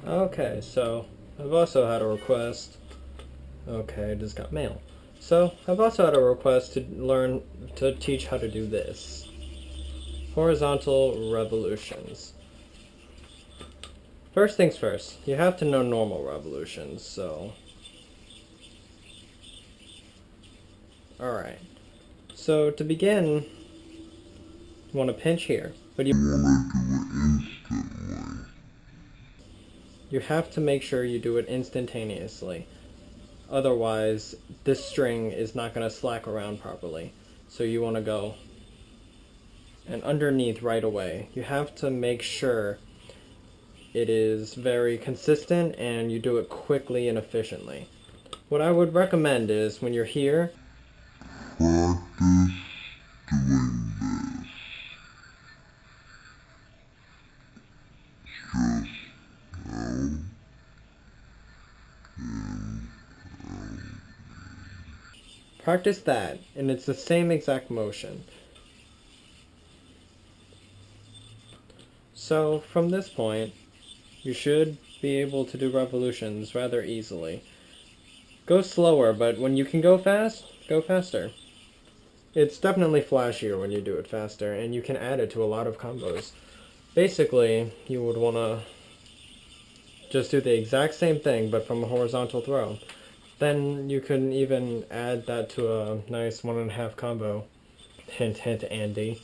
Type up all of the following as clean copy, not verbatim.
Okay, so I've also had a request. Okay, I just got mail. So I've also had a request to teach how to do this. Horizontal revolutions. First things first, you have to know normal revolutions, so... Alright. So to begin, you want to pinch here, but you want to do it instantly. You have to make sure you do it instantaneously. Otherwise, this string is not going to slack around properly. So you want to go and underneath right away. You have to make sure it is very consistent and you do it quickly and efficiently. What I would recommend is when you're here, practice doing this. Just out and out. Practice that, and it's the same exact motion. So from this point, you should be able to do revolutions rather easily. Go slower, but when you can go fast, go faster. It's definitely flashier when you do it faster, and you can add it to a lot of combos. Basically, you would want to just do the exact same thing, but from a horizontal throw. Then you can even add that to a nice 1.5 combo. Hint, hint, Andy.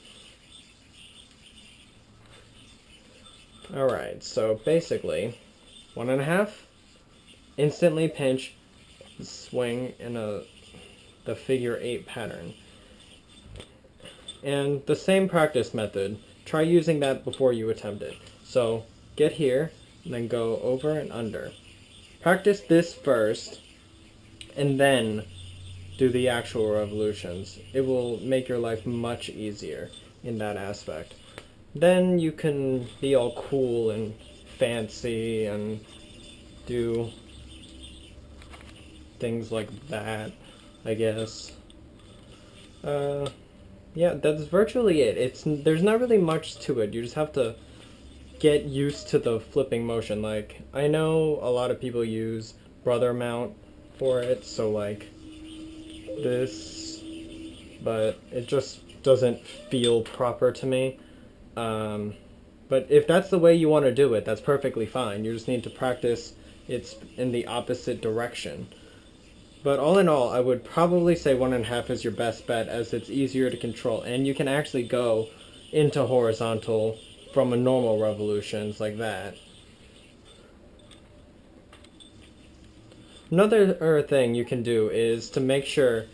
Alright, so basically, 1.5, instantly pinch, swing in the figure 8 pattern. And the same practice method, try using that before you attempt it. So get here, and then go over and under. Practice this first, and then do the actual revolutions. It will make your life much easier in that aspect. Then you can be all cool and fancy and do things like that, I guess. Yeah, that's virtually it. There's not really much to it. You just have to get used to the flipping motion. Like, I know a lot of people use brother mount for it, so like this, but it just doesn't feel proper to me. But if that's the way you want to do it, that's perfectly fine. You just need to practice it's in the opposite direction. But all in all, I would probably say 1.5 is your best bet, as it's easier to control, and you can actually go into horizontal from a normal revolutions like that. Another thing you can do is to make sure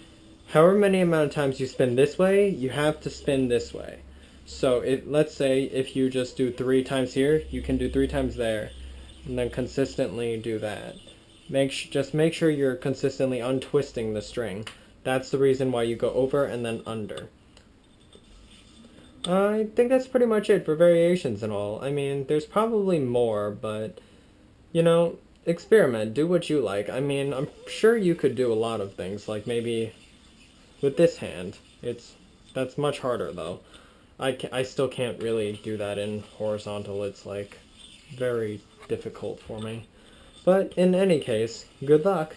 however many amount of times you spin this way, you have to spin this way. So let's say if you just do 3 times here, you can do 3 times there, and then consistently do that. Just make sure you're consistently untwisting the string. That's the reason why you go over and then under. I think that's pretty much it for variations and all. I mean, there's probably more, but, you know, experiment, do what you like. I mean, I'm sure you could do a lot of things, like maybe with this hand. That's much harder, though. I still can't really do that in horizontal. It's, like, very difficult for me. But in any case, good luck.